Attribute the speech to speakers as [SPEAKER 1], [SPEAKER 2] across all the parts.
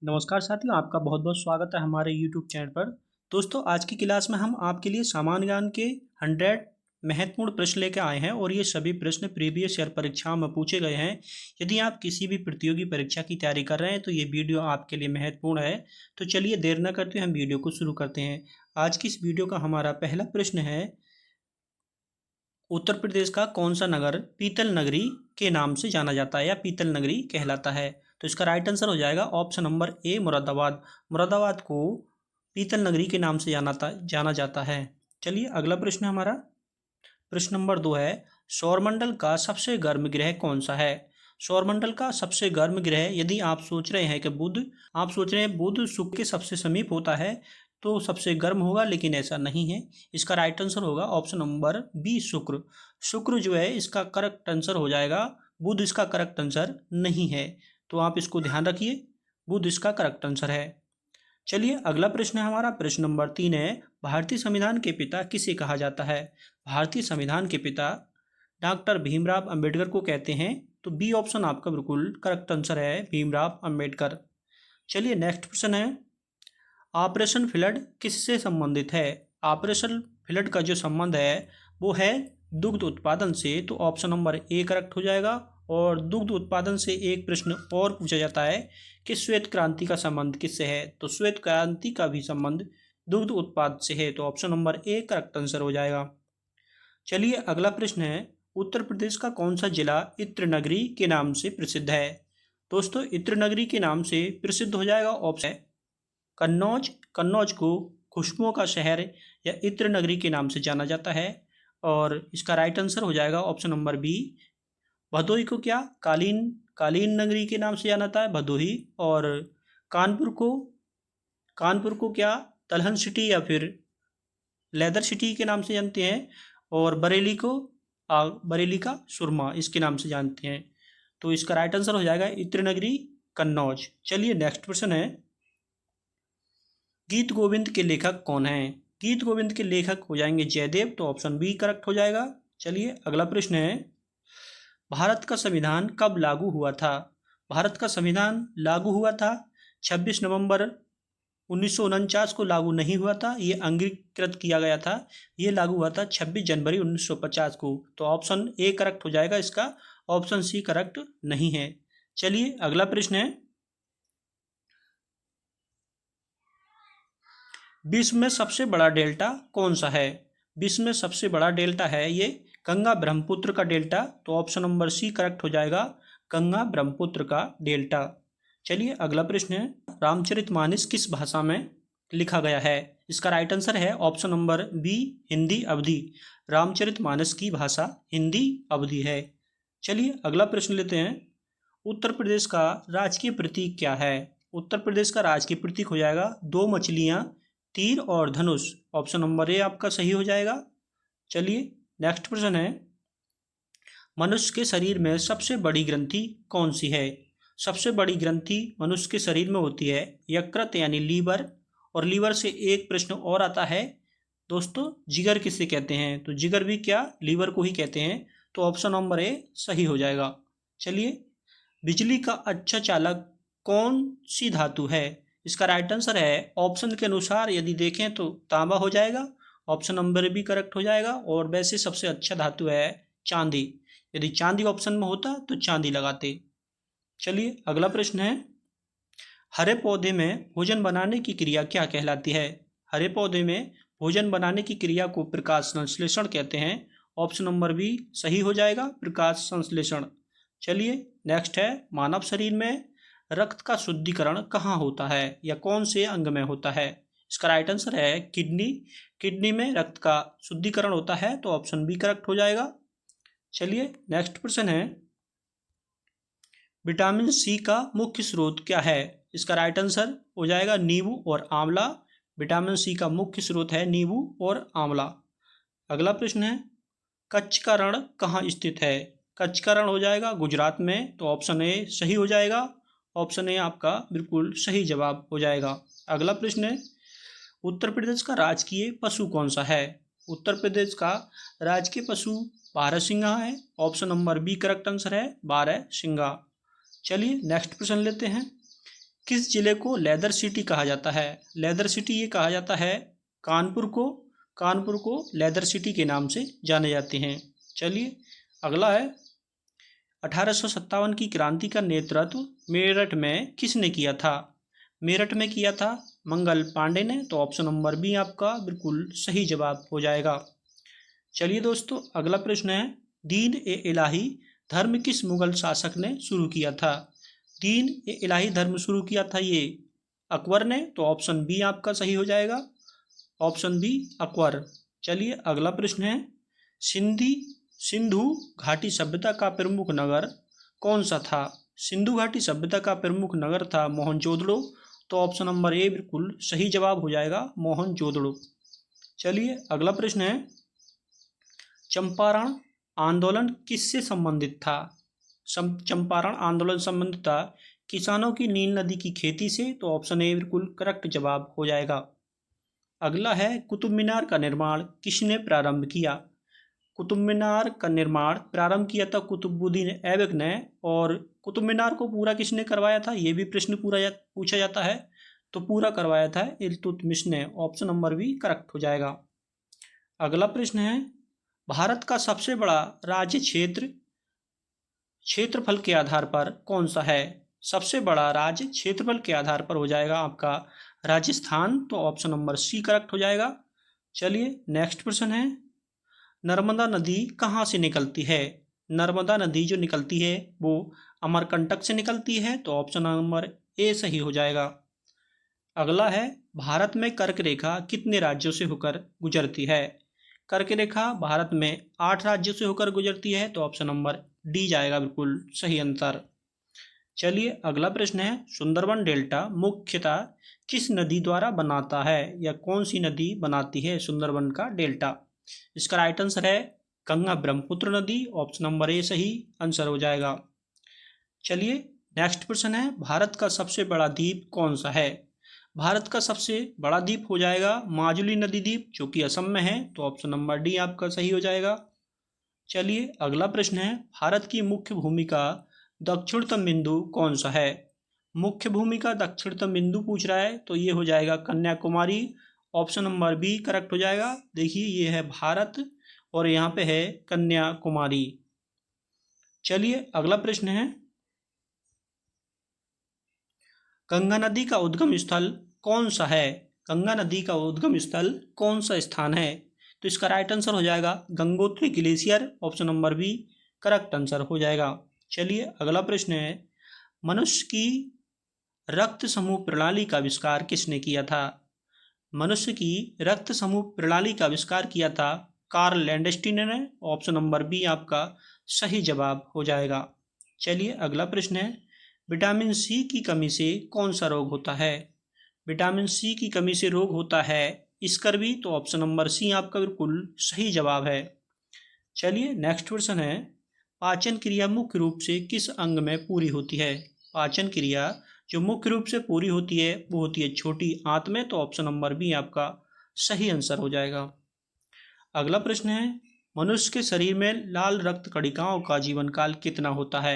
[SPEAKER 1] नमस्कार साथियों, आपका बहुत बहुत स्वागत है हमारे YouTube चैनल पर। दोस्तों, आज की क्लास में हम आपके लिए सामान्य ज्ञान के 100 महत्वपूर्ण प्रश्न लेकर आए हैं और ये सभी प्रश्न प्रीवियस ईयर परीक्षाओं में पूछे गए हैं। यदि आप किसी भी प्रतियोगी परीक्षा की तैयारी कर रहे हैं तो ये वीडियो आपके लिए महत्वपूर्ण है। तो चलिए देर न करते हम वीडियो को शुरू करते हैं। आज की इस वीडियो का हमारा पहला प्रश्न है, उत्तर प्रदेश का कौन सा नगर पीतल नगरी के नाम से जाना जाता है या पीतल नगरी कहलाता है? तो इसका राइट आंसर हो जाएगा option number A, Moradabad. Moradabad को पीतल नगरी के नाम से जाना जाता है। चलिए अगला प्रश्न हमारा प्रश्न नंबर 2 है, सौरमंडल का सबसे गर्म ग्रह कौन सा है? सौरमंडल का सबसे गर्म ग्रह, यदि आप सोच रहे हैं कि बुध शुक्र के सबसे समीप होता है तो सबसे गर्म होगा, लेकिन ऐसा नहीं है। इसका राइट आंसर होगा ऑप्शन नंबर बी, शुक्र। शुक्र जो है इसका करेक्ट आंसर हो जाएगा, बुध इसका करेक्ट आंसर नहीं है। तो आप इसको ध्यान रखिए, बुध इसका करेक्ट आंसर है। चलिए अगला प्रश्न है हमारा प्रश्न नंबर 3 है, भारतीय संविधान के पिता किसे कहा जाता है? भारतीय संविधान के पिता डॉक्टर भीमराव अंबेडकर को कहते हैं। तो बी ऑप्शन आपका बिल्कुल करेक्ट आंसर है, भीमराव अंबेडकर। चलिए नेक्स्ट प्रश्न है, ऑपरेशन फ्लड किससे संबंधित है? ऑपरेशन फ्लड का जो संबंध है वो है दुग्ध उत्पादन से। तो ऑप्शन नंबर ए करेक्ट हो जाएगा। और दुग्ध उत्पादन से एक प्रश्न और पूछा जाता है कि श्वेत क्रांति का संबंध किससे है? तो श्वेत क्रांति का भी संबंध दुग्ध उत्पाद से है। तो option number A correct answer हो जाएगा। चलिए अगला प्रश्न है, उत्तर प्रदेश का कौन सा जिला इत्र नगरी के नाम से प्रसिद्ध है? दोस्तों, इत्र नगरी के नाम से प्रसिद्ध हो जाएगा ऑप्शन कन्नौज। कन्नौज को खुशबुओं का शहर या इत्र नगरी के नाम से जाना जाता है। और इसका राइट आंसर हो जाएगा ऑप्शन नंबर बी। भदोही को क्या कालीन नगरी के नाम से जाना जाता है, भदोही। और कानपुर को क्या तलहन सिटी या फिर लेदर सिटी के नाम से जानते हैं। और बरेली का सुरमा इसके नाम से जानते हैं। तो इसका राइट आंसर हो जाएगा इत्र नगरी कन्नौज। चलिए नेक्स्ट प्रश्न है, गीत गोविंद के लेखक कौन हैं? गीत गोविंद के लेखक हो जाएंगे जयदेव। तो ऑप्शन बी करेक्ट हो जाएगा। चलिए अगला प्रश्न है, भारत का संविधान कब लागू हुआ था? भारत का संविधान लागू हुआ था 26 नवंबर 1949 को लागू नहीं हुआ था, ये अंगीकृत किया गया था। ये लागू हुआ था 26 जनवरी 1950 को। तो ऑप्शन ए करेक्ट हो जाएगा इसका, ऑप्शन सी करेक्ट नहीं है। चलिए अगला प्रश्न है, विश्व में सबसे बड़ा डेल्टा कौन सा है? विश्व में सबसे बड़ा डेल्टा है ये गंगा ब्रह्मपुत्र का डेल्टा। तो ऑप्शन नंबर सी करेक्ट हो जाएगा, गंगा ब्रह्मपुत्र का डेल्टा। चलिए अगला प्रश्न है, रामचरितमानस किस भाषा में लिखा गया है? इसका राइट आंसर है ऑप्शन नंबर बी, हिंदी अवधी। रामचरितमानस की भाषा हिंदी अवधी है। चलिए अगला प्रश्न लेते हैं, उत्तर प्रदेश का राजकीय प्रतीक क्या है? उत्तर प्रदेश का राजकीय प्रतीक हो जाएगा दो मछलियां, तीर और धनुष। ऑप्शन नंबर ए आपका सही हो जाएगा। चलिए नेक्स्ट प्रश्न है, मनुष्य के शरीर में सबसे बड़ी ग्रंथि कौन सी है? सबसे बड़ी ग्रंथि मनुष्य के शरीर में होती है यकृत यानी लीवर। और लीवर से एक प्रश्न और आता है दोस्तों, जिगर किसे कहते हैं? तो जिगर भी क्या लीवर को ही कहते हैं। तो ऑप्शन नंबर ए सही हो जाएगा। चलिए, बिजली का अच्छा चालक कौन सी धातु है? इसका राइट आंसर है ऑप्शन के अनुसार यदि देखें तो तांबा हो जाएगा। ऑप्शन नंबर भी करेक्ट हो जाएगा। और वैसे सबसे अच्छा धातु है चांदी। यदि चांदी ऑप्शन में होता तो चांदी लगाते। चलिए अगला प्रश्न है, हरे पौधे में भोजन बनाने की क्रिया क्या कहलाती है? हरे पौधे में भोजन बनाने की क्रिया को प्रकाश संश्लेषण कहते हैं। ऑप्शन नंबर बी सही हो जाएगा, प्रकाश संश्लेषण। चलिए नेक्स्ट है, मानव शरीर में रक्त का शुद्धिकरण कहाँ होता है या कौन से अंग में होता है? इसका राइट आंसर है किडनी। किडनी में रक्त का शुद्धिकरण होता है। तो ऑप्शन बी करेक्ट हो जाएगा। चलिए नेक्स्ट प्रश्न है, विटामिन सी का मुख्य स्रोत क्या है? इसका राइट आंसर हो जाएगा नींबू और आंवला। विटामिन सी का मुख्य स्रोत है नींबू और आंवला। अगला प्रश्न है, कच्छ का रण कहाँ स्थित है? कच्छ का रण हो जाएगा गुजरात में। तो ऑप्शन ए सही हो जाएगा। ऑप्शन ए आपका बिल्कुल सही जवाब हो जाएगा। अगला प्रश्न है, उत्तर प्रदेश का राजकीय पशु कौन सा है? उत्तर प्रदेश का राजकीय पशु बारहसिंगा है। Option number B correct answer है, बारहसिंगा। चलिए नेक्स्ट प्रश्न लेते हैं, किस जिले को लेदर सिटी कहा जाता है? लेदर सिटी ये कहा जाता है कानपुर को। कानपुर को लेदर सिटी के नाम से जाने जाते हैं। चलिए अगला है 1857 की क्रांति का नेतृत्व मेरठ में किसने किया था? मेरठ में किया था मंगल पांडे ने। तो ऑप्शन नंबर बी आपका बिल्कुल सही जवाब हो जाएगा। चलिए दोस्तों अगला प्रश्न है, दीन ए इलाही धर्म किस मुगल शासक ने शुरू किया था? दीन ए इलाही धर्म शुरू किया था ये अकबर ने। तो ऑप्शन बी आपका सही हो जाएगा, ऑप्शन बी अकबर। चलिए अगला प्रश्न है, सिंधु घाटी सभ्यता का प्रमुख नगर कौन सा था? सिंधु घाटी सभ्यता का प्रमुख नगर था मोहनजोदड़ो। तो ऑप्शन नंबर ए बिल्कुल सही जवाब हो जाएगा, मोहनजोदड़ो। चलिए अगला प्रश्न है, चंपारण आंदोलन किससे संबंधित था? चंपारण आंदोलन संबंधित था किसानों की नील नदी की खेती से। तो ऑप्शन ए बिल्कुल करेक्ट जवाब हो जाएगा। अगला है, कुतुब मीनार का निर्माण किसने प्रारंभ किया? कुतुब मीनार का निर्माण प्रारंभ किया था कुतुबुद्दीन ऐबक ने। और कुतुब मीनार को पूरा किसने करवाया था, ये भी प्रश्न पूछा जाता है। तो पूरा करवाया था इल्तुतमिश ने। ऑप्शन नंबर बी करेक्ट हो जाएगा। अगला प्रश्न है, भारत का सबसे बड़ा राज्य क्षेत्रफल के आधार पर कौन सा है? सबसे बड़ा राज्य क्षेत्रफल के आधार पर हो जाएगा आपका राजस्थान। तो ऑप्शन नंबर सी करेक्ट हो जाएगा। चलिए नेक्स्ट प्रश्न है, नर्मदा नदी कहाँ से निकलती है? नर्मदा नदी जो निकलती है वो अमरकंटक से निकलती है। तो ऑप्शन नंबर ए सही हो जाएगा। अगला है, भारत में कर्क रेखा कितने राज्यों से होकर गुजरती है? कर्क रेखा भारत में 8 राज्यों से होकर गुजरती है। तो ऑप्शन नंबर डी जाएगा बिल्कुल सही आंसर। चलिए अगला प्रश्न है, सुंदरबन डेल्टा मुख्यतः किस नदी द्वारा बनाता है, या कौन सी नदी बनाती है सुंदरबन का डेल्टा? इसका राइट आंसर है गंगा ब्रह्मपुत्र नदी। ऑप्शन नंबर ए सही आंसर हो जाएगा। चलिए नेक्स्ट प्रश्न है, भारत का सबसे बड़ा द्वीप कौन सा है? भारत का सबसे बड़ा द्वीप हो जाएगा माजुली नदी द्वीप, जो कि असम में है। तो ऑप्शन नंबर डी आपका सही हो जाएगा। चलिए अगला प्रश्न है, भारत की मुख्य भूमि का दक्षिणतम बिंदु कौन सा है? मुख्य भूमि का दक्षिणतम बिंदु पूछ रहा है, तो ये हो जाएगा Kanyakumari. Option number B correct हो जाएगा। देखिए ये है भारत और यहाँ पे है कन्याकुमारी। चलिए अगला प्रश्न है, गंगा नदी का उद्गम स्थल कौन सा है? गंगा नदी का उद्गम स्थल कौन सा स्थान है? तो इसका राइट आंसर हो जाएगा Gangotri glacier. Option number B correct answer हो जाएगा। चलिए अगला प्रश्न है, मनुष्य की रक्त समूह प्रणाली का आविष्कार किसने किया था? मनुष्य की रक्त समूह प्रणाली का आविष्कार किया था कार्ल लैंडस्टीन ने। ऑप्शन नंबर बी आपका सही जवाब हो जाएगा। चलिए अगला प्रश्न है, विटामिन सी की कमी से कौन सा रोग होता है? विटामिन सी की कमी से रोग होता है स्कर्वी। तो ऑप्शन नंबर सी आपका बिल्कुल सही जवाब है। चलिए नेक्स्ट क्वेश्चन है, पाचन क्रिया मुख्य रूप से किस अंग में पूरी होती है? पाचन क्रिया जो मुख्य रूप से पूरी होती है वो होती है छोटी आंत में। तो ऑप्शन नंबर बी आपका सही आंसर हो जाएगा। अगला प्रश्न है, मनुष्य के शरीर में लाल रक्त कणिकाओं का जीवन काल कितना होता है?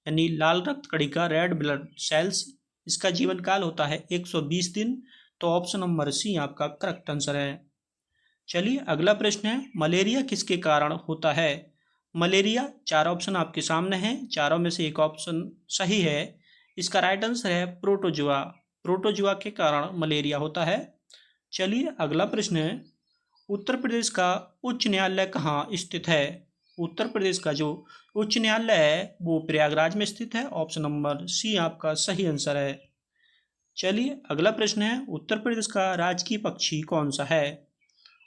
[SPEAKER 1] यानी लाल रक्त कणिका रेड ब्लड सेल्स, इसका जीवन काल होता है 120 दिन। तो ऑप्शन नंबर सी आपका करेक्ट आंसर है। चलिए अगला प्रश्न है, मलेरिया किसके कारण होता है? मलेरिया 4 ऑप्शन आपके सामने हैं, चारों में से एक ऑप्शन सही है। इसका राइट आंसर है प्रोटोजुआ। प्रोटोजुआ के कारण मलेरिया होता है। चलिए अगला प्रश्न है, उत्तर प्रदेश का उच्च न्यायालय कहाँ स्थित है? उत्तर प्रदेश का जो उच्च न्यायालय है वो प्रयागराज में स्थित है। ऑप्शन नंबर सी आपका सही आंसर है। चलिए अगला प्रश्न है, उत्तर प्रदेश का राजकीय पक्षी कौन सा है?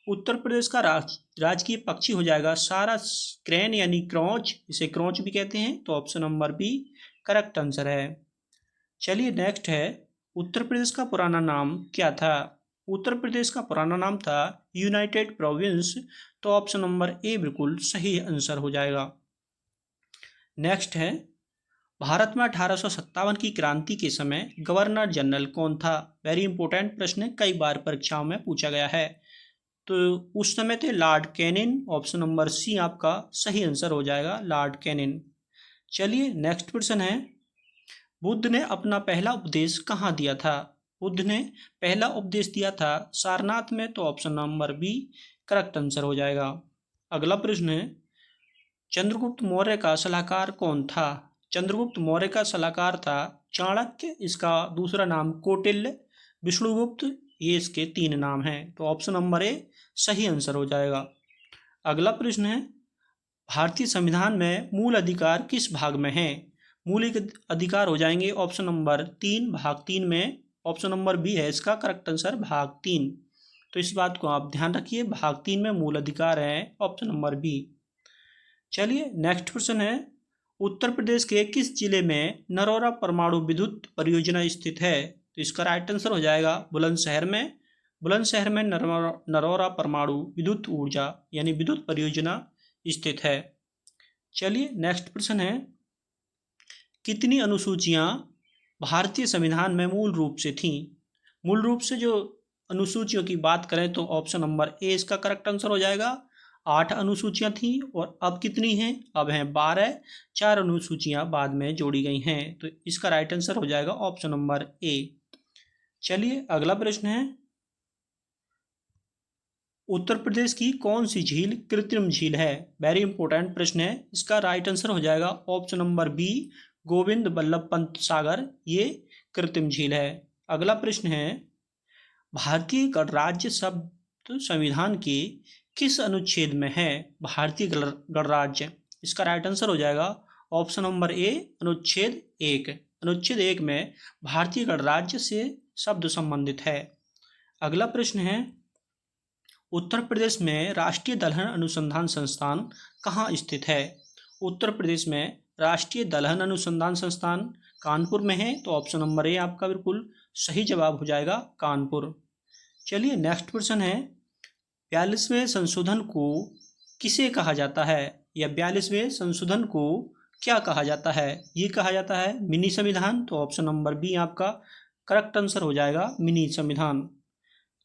[SPEAKER 1] उत्तर प्रदेश का राजकीय पक्षी हो जाएगा सारस क्रेन यानी क्रॉच, इसे क्रॉच भी कहते हैं। तो option number B correct answer है। चलिए नेक्स्ट है, उत्तर प्रदेश का पुराना नाम क्या था? उत्तर प्रदेश का पुराना नाम था यूनाइटेड प्रोविंस। तो ऑप्शन नंबर ए बिल्कुल सही आंसर हो जाएगा। नेक्स्ट है, भारत में 1857 की क्रांति के समय गवर्नर जनरल कौन था? वेरी इंपॉर्टेंट प्रश्न है, कई बार परीक्षाओं में पूछा गया है। तो उस समय थे Lord Canning. Option number C आपका सही आंसर हो जाएगा, लॉर्ड कैनिंग। चलिए नेक्स्ट प्रश्न है, बुद्ध ने अपना पहला उपदेश कहाँ दिया था? बुद्ध ने पहला उपदेश दिया था सारनाथ में, तो option number B correct answer हो जाएगा। अगला प्रश्न है, चंद्रगुप्त मौर्य का सलाहकार कौन था? चंद्रगुप्त मौर्य का सलाहकार था चाणक्य, इसका दूसरा नाम कौटिल्य, विष्णुगुप्त, ये इसके 3 नाम हैं, तो ऑप्शन नंबर ए सही आंसर हो जाएगा। अगला प्रश्न है, भारतीय संविधान में मूल अधिकार किस भाग में है? मूल अधिकार हो जाएंगे ऑप्शन नंबर 3 भाग 3 में, ऑप्शन नंबर बी है इसका करेक्ट आंसर भाग 3। तो इस बात को आप ध्यान रखिए, भाग 3 में मूल अधिकार है ऑप्शन नंबर बी। चलिए नेक्स्ट प्रश्न है, उत्तर प्रदेश के किस जिले में नरौरा परमाणु विद्युत परियोजना स्थित है? तो इसका राइट आंसर हो जाएगा बुलंदशहर में। बुलंदशहर में नरौरा परमाणु विद्युत ऊर्जा यानी विद्युत परियोजना स्थित है। चलिए नेक्स्ट प्रश्न है, कितनी अनुसूचियां भारतीय संविधान में मूल रूप से थीं? मूल रूप से जो अनुसूचियों की बात करें तो ऑप्शन नंबर ए इसका करेक्ट आंसर हो जाएगा। 8 अनुसूचियां थीं और अब कितनी हैं? अब हैं 12, 4 अनुसूचियां बाद में जोड़ी गई हैं, तो इसका राइट आंसर हो जाएगा ऑप्शन नंबर ए। चलिए अगला प्रश्न है, उत्तर प्रदेश की कौन सी झील कृत्रिम झील है? वेरी इंपॉर्टेंट प्रश्न है, इसका राइट आंसर हो जाएगा option number B Govind Ballabh Pant Sagar, ये कृत्रिम झील है। अगला प्रश्न है, भारतीय गणराज्य शब्द संविधान के किस अनुच्छेद में है? भारतीय गणराज्य, इसका राइट आंसर हो जाएगा ऑप्शन नंबर ए अनुच्छेद 1। अनुच्छेद 1 में भारतीय गणराज्य से शब्द संबंधित है। अगला प्रश्न है, उत्तर प्रदेश में राष्ट्रीय दलहन अनुसंधान संस्थान कहाँ स्थित है? उत्तर प्रदेश में राष्ट्रीय दलहन अनुसंधान संस्थान कानपुर में है, तो ऑप्शन नंबर ए आपका बिल्कुल सही जवाब हो जाएगा कानपुर। चलिए नेक्स्ट प्रश्न है, 42वें संशोधन को किसे कहा जाता है? या 42वें संशोधन को क्या कहा जाता है? ये कहा जाता है मिनी संविधान, तो ऑप्शन नंबर बी आपका करेक्ट आंसर हो जाएगा मिनी संविधान।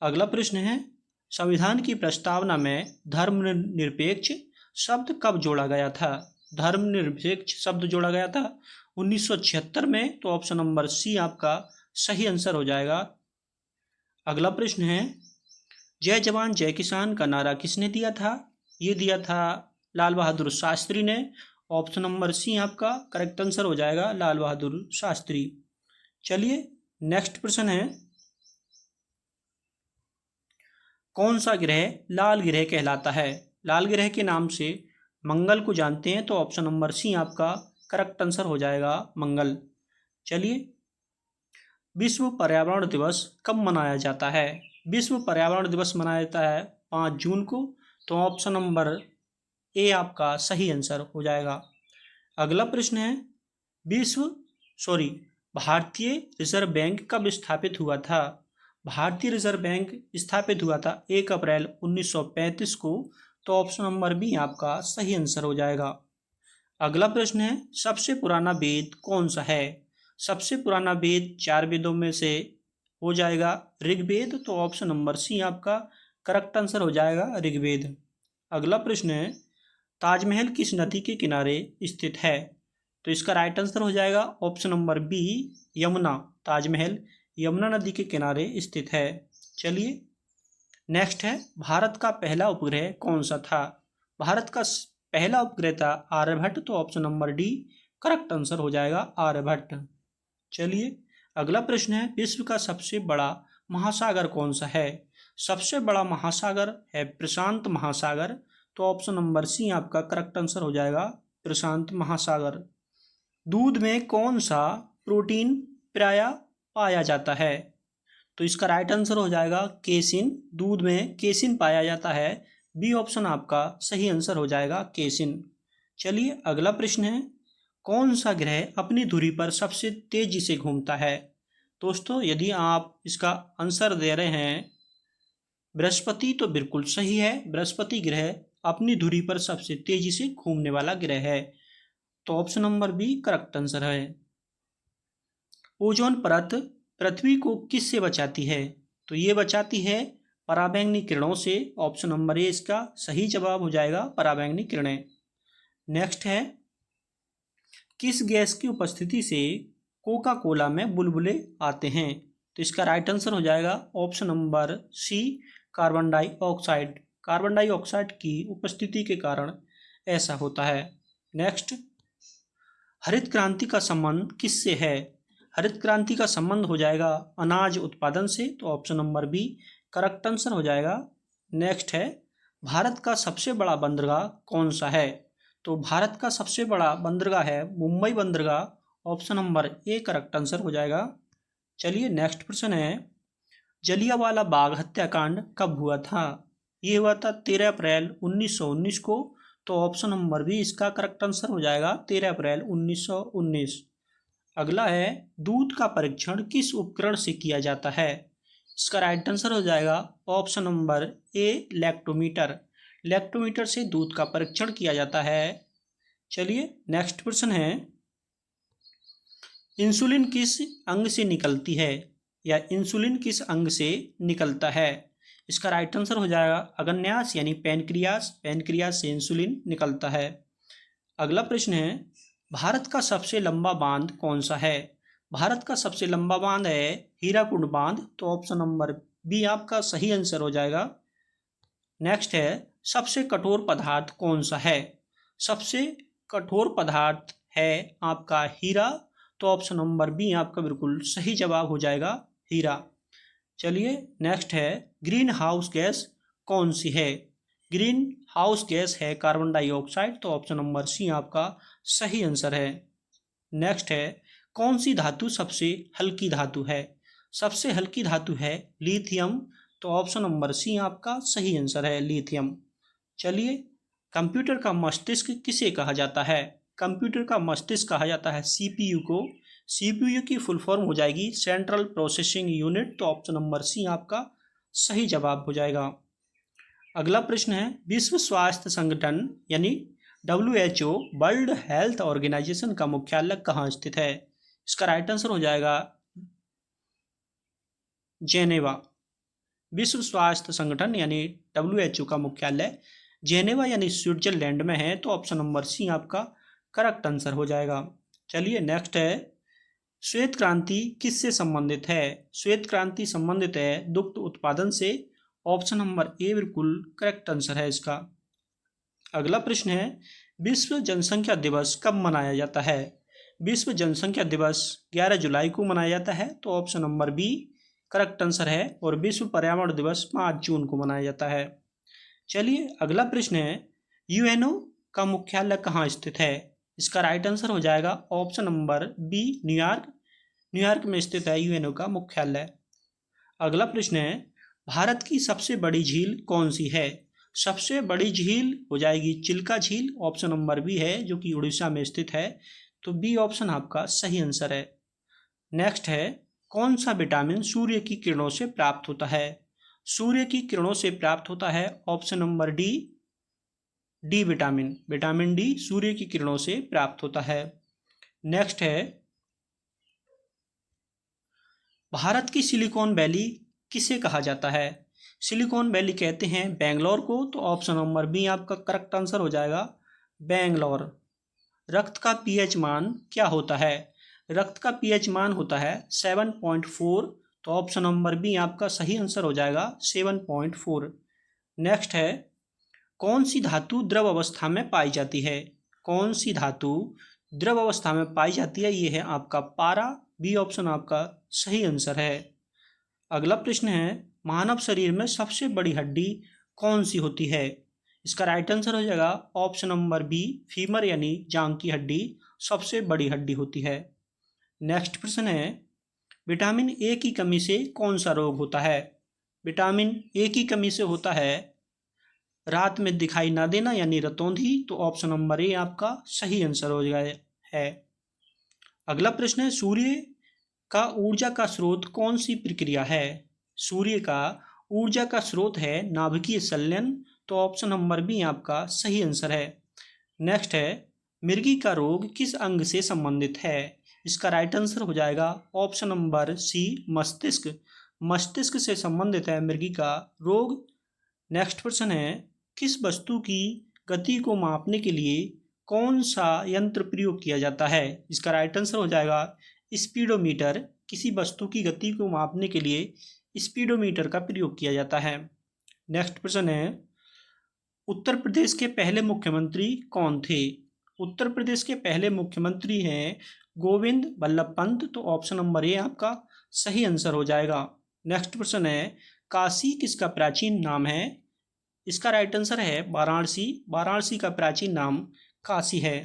[SPEAKER 1] अगला प्रश्न है, संविधान की प्रस्तावना में धर्मनिरपेक्ष शब्द कब जोड़ा गया था? धर्मनिरपेक्ष शब्द जोड़ा गया था 1976 में, तो ऑप्शन नंबर सी आपका सही आंसर हो जाएगा। अगला प्रश्न है, जय जवान जय किसान का नारा किसने दिया था? ये दिया था लाल बहादुर शास्त्री ने, ऑप्शन नंबर सी आपका करेक्ट आंसर हो जाएगा लाल बहादुर शास्त्री। चलिए नेक्स्ट प्रश्न है, कौन सा ग्रह लाल ग्रह कहलाता है? लाल ग्रह के नाम से मंगल को जानते हैं, तो ऑप्शन नंबर सी आपका करेक्ट आंसर हो जाएगा मंगल। चलिए विश्व पर्यावरण दिवस कब मनाया जाता है? विश्व पर्यावरण दिवस मनाया जाता है 5 जून को, तो ऑप्शन नंबर ए आपका सही आंसर हो जाएगा। अगला प्रश्न है, भारतीय रिजर्व बैंक कब स्थापित हुआ था? भारतीय रिजर्व बैंक स्थापित हुआ था 1 अप्रैल 1935 को, तो ऑप्शन नंबर बी आपका सही आंसर हो जाएगा। अगला प्रश्न है, सबसे पुराना वेद कौन सा है? सबसे पुराना वेद 4 वेदों में से हो जाएगा ऋग्वेद, तो ऑप्शन नंबर सी आपका करेक्ट आंसर हो जाएगा ऋग्वेद। अगला प्रश्न है, ताजमहल किस नदी के किनारे स्थित है? तो इसका राइट आंसर हो जाएगा option number B Yamuna. Taj Mahal Yamuna नदी के किनारे स्थित है। चलिए नेक्स्ट है, भारत का पहला उपग्रह कौन सा था? भारत का पहला उपग्रह था आर्यभट्ट, तो option number D correct answer हो जाएगा आर्यभट्ट। चलिए अगला प्रश्न है, विश्व का सबसे बड़ा महासागर कौन सा है? सबसे बड़ा महासागर है प्रशांत महासागर, तो ऑप्शन नंबर सी आपका करेक्ट आंसर हो जाएगा प्रशांत महासागर। दूध में कौन सा प्रोटीन प्रायः पाया जाता है? तो इसका राइट आंसर हो जाएगा केसिन। दूध में केसिन पाया जाता है, बी ऑप्शन आपका सही आंसर हो जाएगा केसिन। चलिए अगला प्रश्न है, कौन सा ग्रह अपनी धुरी पर सबसे तेजी से घूमता है? दोस्तों यदि आप इसका आंसर दे रहे हैं बृहस्पति, तो बिल्कुल सही है, बृहस्पति ग्रह अपनी धुरी पर सबसे तेजी से घूमने वाला ग्रह है, तो option number B correct answer है। ओजोन परत पृथ्वी को किससे बचाती है? तो ये बचाती है पराबैंगनी किरणों से, ऑप्शन नंबर ए इसका सही जवाब हो जाएगा पराबैंगनी किरणें। नेक्स्ट है, किस गैस की उपस्थिति से कोका कोला में बुलबुले आते हैं? तो इसका राइट आंसर हो जाएगा option number C, carbon dioxide. Carbon dioxide की उपस्थिति के कारण ऐसा होता है। नेक्स्ट, हरित क्रांति का संबंध किससे है? हरित क्रांति का संबंध हो जाएगा अनाज उत्पादन से, तो option number B correct answer हो जाएगा। नेक्स्ट है, भारत का सबसे बड़ा बंदरगाह कौन सा है? तो भारत का सबसे बड़ा बंदरगाह है मुंबई बंदरगाह, option number A correct answer हो जाएगा। चलिए नेक्स्ट प्रश्न है, जलियांवाला बाग हत्याकांड कब हुआ था? ये हुआ था 13 अप्रैल 1919 को, तो ऑप्शन नंबर बी इसका करेक्ट आंसर हो जाएगा 13 अप्रैल 1919। अगला है, दूध का परीक्षण किस उपकरण से किया जाता है? इसका राइट आंसर हो जाएगा option number A lactometer. Lactometer से दूध का परीक्षण किया जाता है। चलिए नेक्स्ट प्रश्न है, इंसुलिन किस अंग से निकलती है, या इंसुलिन किस अंग से निकलता है? इसका राइट आंसर हो जाएगा अग्न्यास यानी पैनक्रियास। पैनक्रियास से इंसुलिन निकलता है। अगला प्रश्न है, भारत का सबसे लंबा बांध कौन सा है? भारत का सबसे लंबा बांध है हीराकुंड बांध, तो ऑप्शन नंबर बी आपका सही आंसर हो जाएगा। नेक्स्ट है, सबसे कठोर पदार्थ कौन सा है? सबसे कठोर पदार्थ है आपका हीरा, तो ऑप्शन नंबर बी आपका बिल्कुल सही जवाब हो जाएगा हीरा। चलिए नेक्स्ट है, ग्रीन हाउस गैस कौन सी है? ग्रीन हाउस गैस है कार्बन डाइऑक्साइड, तो ऑप्शन नंबर सी आपका सही आंसर है। नेक्स्ट है, कौन सी धातु सबसे हल्की धातु है? सबसे हल्की धातु है लिथियम, तो ऑप्शन नंबर सी आपका सही आंसर है लिथियम। चलिए, कंप्यूटर का मस्तिष्क किसे कहा जाता है? कंप्यूटर का मस्तिष्क कहा जाता है सीपीयू को। सीपीयू की फुल फॉर्म हो जाएगी सेंट्रल प्रोसेसिंग यूनिट, तो ऑप्शन नंबर सी आपका सही जवाब हो जाएगा। अगला प्रश्न है, विश्व स्वास्थ्य संगठन यानी WHO वर्ल्ड हेल्थ ऑर्गेनाइजेशन का मुख्यालय कहाँ स्थित है? इसका राइट आंसर हो जाएगा जेनेवा। विश्व स्वास्थ्य संगठन यानी WHO का मुख्यालय जेनेवा यानी स्विट्जरलैंड में है, तो ऑप्शन नंबर सी आपका करेक्ट आंसर हो जाएगा। चलिए नेक्स्ट है, श्वेत क्रांति किससे संबंधित है? श्वेत क्रांति संबंधित है दुग्ध उत्पादन से, ऑप्शन नंबर ए बिल्कुल करेक्ट आंसर है इसका। अगला प्रश्न है, विश्व जनसंख्या दिवस कब मनाया जाता है? विश्व जनसंख्या दिवस 11 जुलाई को मनाया जाता है, तो option number B correct answer है। और विश्व पर्यावरण दिवस 5 जून को मनाया जाता है। चलिए अगला प्रश्न है, यूएनओ का मुख्यालय कहाँ स्थित है? इसका राइट आंसर हो जाएगा option number B New York. New York में स्थित है यूएनओ का मुख्यालय। अगला प्रश्न है, भारत की सबसे बड़ी झील कौन सी है? सबसे बड़ी झील हो जाएगी चिल्का झील, ऑप्शन नंबर बी है, जो कि उड़ीसा में स्थित है, तो बी ऑप्शन आपका सही आंसर है। नेक्स्ट है, कौन सा विटामिन सूर्य की किरणों से प्राप्त होता है? सूर्य की किरणों से प्राप्त होता है option number D vitamin. Vitamin D सूर्य की किरणों से प्राप्त होता है। नेक्स्ट है, भारत की सिलिकॉन वैली किसे कहा जाता है? सिलिकॉन वैली कहते हैं बेंगलोर को, तो ऑप्शन नंबर बी आपका करेक्ट आंसर हो जाएगा बेंगलोर। रक्त का पीएच मान क्या होता है? रक्त का पीएच मान होता है 7.4, तो ऑप्शन नंबर बी आपका सही आंसर हो जाएगा 7.4। नेक्स्ट है, कौन सी धातु द्रव अवस्था में पाई जाती है? कौन सी धातु द्रव अवस्था में पाई जाती है? ये है आपका पारा, बी ऑप्शन आपका सही आंसर है। अगला प्रश्न है, मानव शरीर में सबसे बड़ी हड्डी कौन सी होती है? इसका राइट आंसर हो जाएगा ऑप्शन नंबर बी फीमर यानी जांघ की हड्डी सबसे बड़ी हड्डी होती है। नेक्स्ट प्रश्न है, विटामिन ए की कमी से कौन सा रोग होता है? विटामिन ए की कमी से होता है रात में दिखाई ना देना यानी रतौंधी, तो ऑप्शन नंबर ए आपका सही आंसर हो गया है। अगला प्रश्न है, सूर्य का ऊर्जा का स्रोत कौन सी प्रक्रिया है? सूर्य का ऊर्जा का स्रोत है नाभिकीय संलयन, तो ऑप्शन नंबर बी आपका सही आंसर है। नेक्स्ट है, मिर्गी का रोग किस अंग से संबंधित है? इसका राइट आंसर हो जाएगा ऑप्शन नंबर सी मस्तिष्क। मस्तिष्क से संबंधित है मिर्गी का रोग। नेक्स्ट प्रश्न है, किस वस्तु की गति को मापने के लिए कौन सा यंत्र प्रयोग किया जाता है? इसका राइट आंसर हो जाएगा स्पीडोमीटर, किसी वस्तु की गति को मापने के लिए स्पीडोमीटर का प्रयोग किया जाता है। नेक्स्ट प्रश्न है, उत्तर प्रदेश के पहले मुख्यमंत्री कौन थे? उत्तर प्रदेश के पहले मुख्यमंत्री हैं गोविंद बल्लभ पंत, तो ऑप्शन नंबर ए आपका सही आंसर हो जाएगा। नेक्स्ट प्रश्न है, काशी किसका प्राचीन नाम है? इसका राइट आंसर है वाराणसी। वाराणसी का प्राचीन नाम काशी है।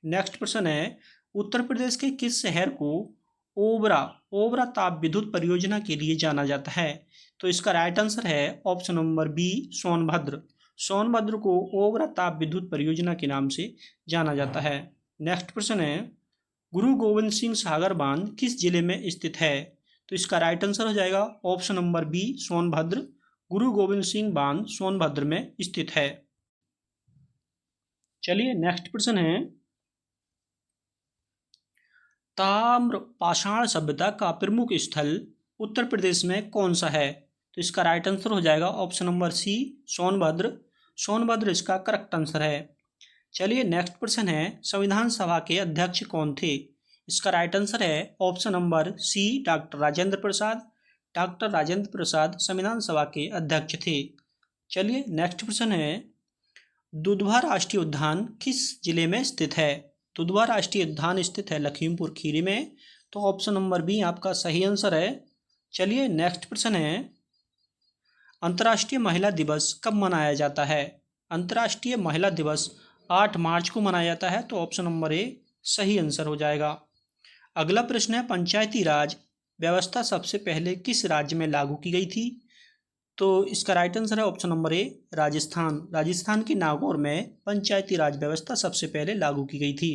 [SPEAKER 1] नेक्स्ट प्रश्न है, उत्तर प्रदेश के किस शहर को ओबरा ओबरा ताप विद्युत परियोजना के लिए जाना जाता है? तो इसका राइट आंसर है option number B Sonbhadra. Sonbhadra को ओबरा ताप विद्युत परियोजना के नाम से जाना जाता है। नेक्स्ट प्रश्न है, गुरु गोविंद सिंह सागर बांध किस जिले में स्थित है? तो इसका राइट आंसर हो जाएगा ऑप्शन नंबर बी सोनभद्र। गुरु गोविंद सिंह बांध सोनभद्र में स्थित है। चलिए नेक्स्ट प्रश्न है, ताम्र पाषाण सभ्यता का प्रमुख स्थल उत्तर प्रदेश में कौन सा है? तो इसका राइट आंसर हो जाएगा option number C Sonbhadra. Sonbhadra इसका करेक्ट आंसर है। चलिए नेक्स्ट प्रश्न है, संविधान सभा के अध्यक्ष कौन थे? इसका राइट आंसर है option number C doctor Rajendra Prasad. Doctor Rajendra Prasad संविधान सभा के अध्यक्ष थे। चलिए नेक्स्ट प्रश्न है, दुधवा राष्ट्रीय उद्यान किस जिले में स्थित है? दुधवा राष्ट्रीय उद्यान स्थित है लखीमपुर खीरी में, तो ऑप्शन नंबर बी आपका सही आंसर है। चलिए नेक्स्ट प्रश्न है, अंतर्राष्ट्रीय महिला दिवस कब मनाया जाता है? अंतर्राष्ट्रीय महिला दिवस 8 मार्च को मनाया जाता है, तो ऑप्शन नंबर ए सही आंसर हो जाएगा। अगला प्रश्न है, पंचायती राज व्यवस्था सबसे पहले किस राज्य में लागू की गई थी? तो इसका राइट आंसर है option number A Rajasthan. Rajasthan के नागौर में पंचायती राज व्यवस्था सबसे पहले लागू की गई थी।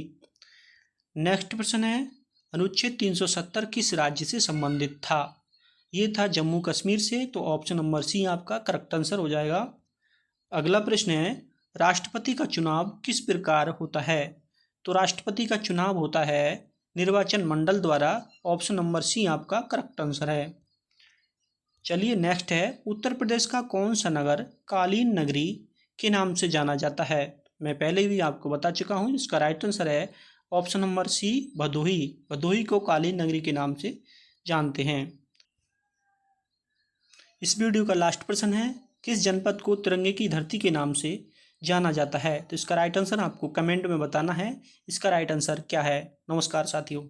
[SPEAKER 1] नेक्स्ट प्रश्न है, अनुच्छेद 370 किस राज्य से संबंधित था? ये था जम्मू कश्मीर से, तो ऑप्शन नंबर सी आपका करेक्ट आंसर हो जाएगा। अगला प्रश्न है, राष्ट्रपति का चुनाव किस प्रकार होता है? तो राष्ट्रपति का चुनाव होता है निर्वाचन मंडल द्वारा। ऑप्शन नंबर सी आपका करेक्ट आंसर है। चलिए नेक्स्ट है, उत्तर प्रदेश का कौन सा नगर कालीन नगरी के नाम से जाना जाता है? मैं पहले भी आपको बता चुका हूँ, इसका राइट आंसर है option number C Bhadohi. Bhadohi को कालीन नगरी के नाम से जानते हैं। इस वीडियो का लास्ट प्रश्न है, किस जनपद को तिरंगे की धरती के नाम से जाना जाता है? तो इसका राइट आंसर आपको कमेंट में बताना है, इसका राइट आंसर क्या है। नमस्कार साथियों।